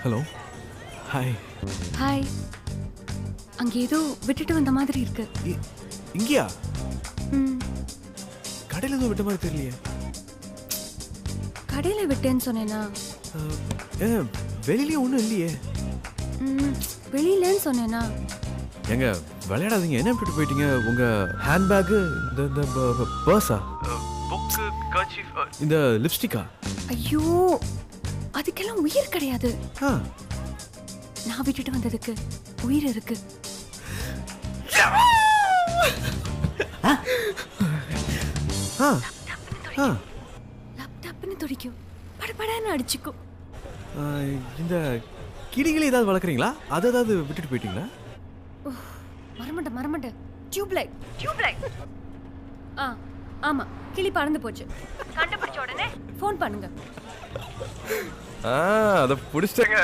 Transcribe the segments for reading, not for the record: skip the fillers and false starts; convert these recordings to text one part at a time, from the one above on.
Hello. Hi. Hi. அங்கே ஏதோ விட்டுட்டு வந்த மாதிரி இருக்கு. இங்கயா? கடையில் ஏதோ விட்ட மாதிரி தெரியலையே. கடையில் விட்டேன்னு சொன்னேனா? வெளியிலே ஒன்றும் இல்லையே. வெளியிலன்னு சொன்னேனா? எங்க விளையாடாதீங்க. என்ன விட்டுட்டு போயிட்டீங்க? உங்க ஹேண்ட்பேக்கு, இந்த பர்ஸா, புக்கு, கர்ச்சீஃப், இந்த லிப்ஸ்டிக்கா? ஐயோ, அதுக்கெல்லாம் உயிர் கிடையாது. நான் விட்டுட்டு வந்ததுக்கு உயிர் இருக்கு. லேப்டாப்னு துடிக்கும், படபடன்னு அடிச்சுக்கும். இந்த கிளிகளை ஏதாவது வளர்க்குறீங்களா? அதை ஏதாவது விட்டுட்டு போயிட்டீங்களா? மறமண்ட டியூப்லைட். ஆமா, கிளி பறந்து போச்சு. கண்டுபிடிச்ச உடனே ஃபோன் பண்ணுங்க. அதை பிடிச்சிட்டேங்க.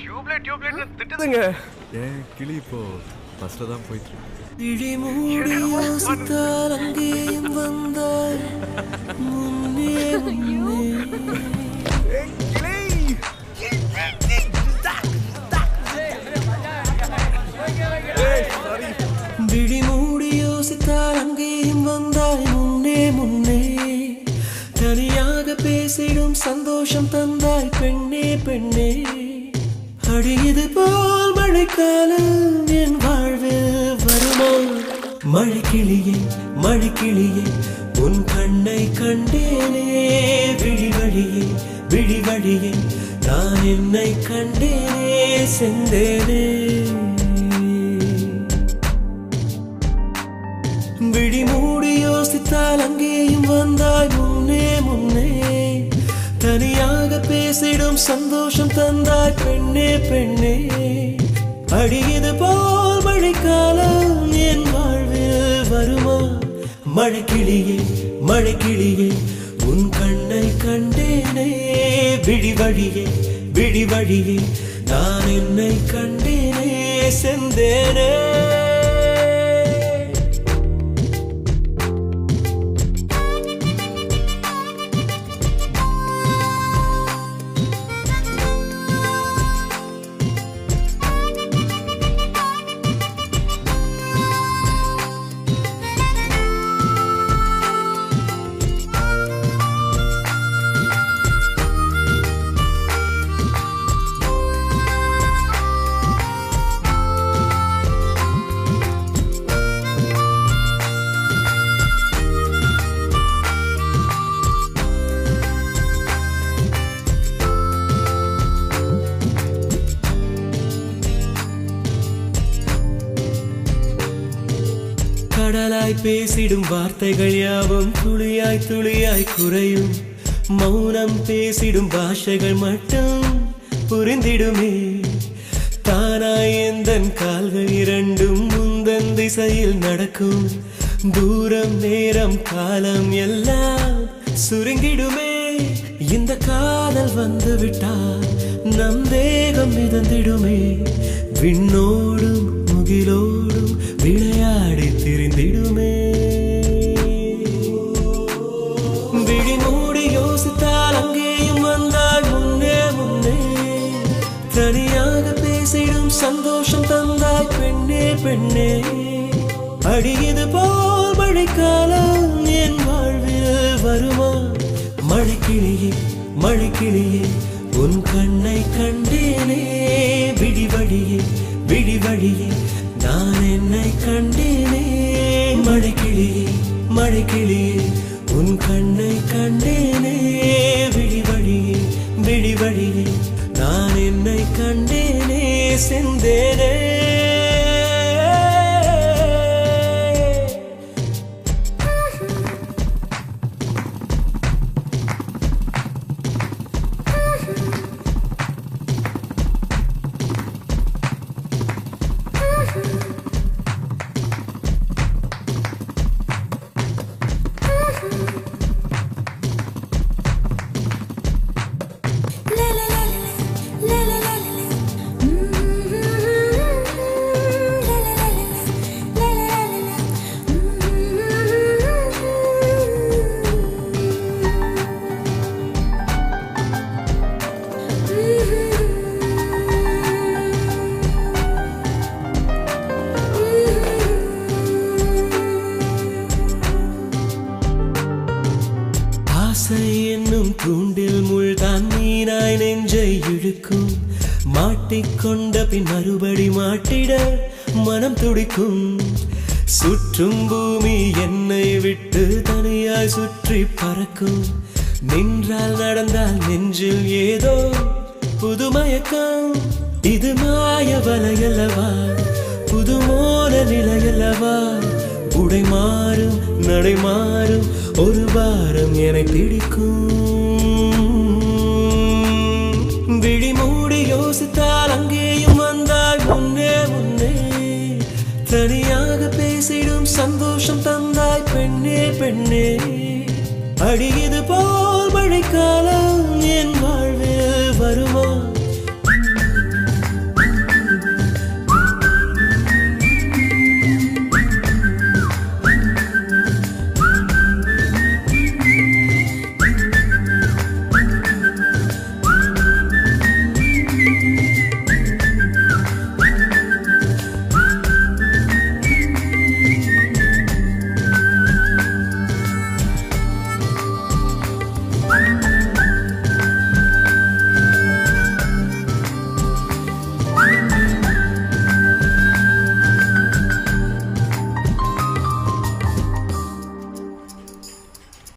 டியூப்லைட் திட்டுதுங்க. ஏன் கிளி இப்போ பஸ்ல தான் போயிட்டு இருக்கு. விழி மூடி யோசித்தால் அங்கேயும் வந்தாய் முன்னே முன்னே. தனியாக பேசிடும் சந்தோஷம் தந்தாய் பெண்ணே பெண்ணே. அடியது போல் மழைக்காலம் என் வாழ்வில் வருமா? மழைக்கிளியே மழைக்கிளியே உன் கண்ணை கண்டேனே. விழி வழியே நான் என்னை கண்டேனே செந்தேனே. விழி மூடி யோசித்தால் அங்கேயும் வந்தாய் முன்னே முன்னே. தனியாக பேசிடும் சந்தோஷம் தந்தாய் பெண்ணே பெண்ணே. அடியது போல் மழைக்காலம் என் வாழ்வில் வருமா? மழைக்கிளியே உன் கண்ணை கண்டேனே. விழி வழியே நான் என்னை கண்டேனே செந்தேனே. கடலாய் பேசிடும் வார்த்தைகள் யாவும் துளியாய் துளியாய் குறையும். மௌனம் பேசிடும் பாஷைகள் மட்டும் புரிந்திடுமே. தானாய் எந்தன் கால்கள் இரண்டும் முந்தன் திசையில் நடக்கும். தூரம் நேரம் காலம் எல்லாம் சுருங்கிடுமே. இந்த காதல் வந்து விட்டால் நம் தேகம் மிதந்திடுமே. விண்ணோடும் முகிலோடும் விளையாடி திரிந்திடுமே. விழி மூடி யோசித்தால் அங்கேயும் வந்தாய் முன்னே முன்னே. தனியாக பேசிடும் சந்தோஷம் தந்தாய் பெண்ணே பெண்ணே. அடியது போல் மழைக்காலம் என் வாழ்வில் வருமா? மழைக்கிளியே உன் கண்ணை கண்டேனே. விழி வழியே நான் என்னை கண்டேனே. மழைக்கிளியே உன் கண்ணை கண்டேனே. விழி வழியே நான் என்னை கண்டேனே செந்தேனே. ஆசை என்னும் தூண்டில் முள்தான் மீனாய் நெஞ்சை இழுக்கும். மாட்டிக்கொண்ட பின் மறுபடி மாட்டிட மனம் துடிக்கும். சுற்றும் பூமி என்னை விட்டு தனியாய் சுற்றி பறக்கும். நின்றால் நடந்தால் நெஞ்சில் ஏதோ புதுமயக்கம். இது மாய வலையல்லவா, புதுமோன நிலையல்லவா. உடை மாறும் நடை மாறும் ஒரு வாரம் என பிடிக்கும். விழி மூடி யோசித்தால் அங்கேயும் வந்தாய் முன்னே முன்னே. தனியாக பேசிடும் சந்தோஷம் தந்தாய் பெண்ணே பெண்ணே. அடியது போல் மழைக்காலம் என் வாழ்வில் வருமா?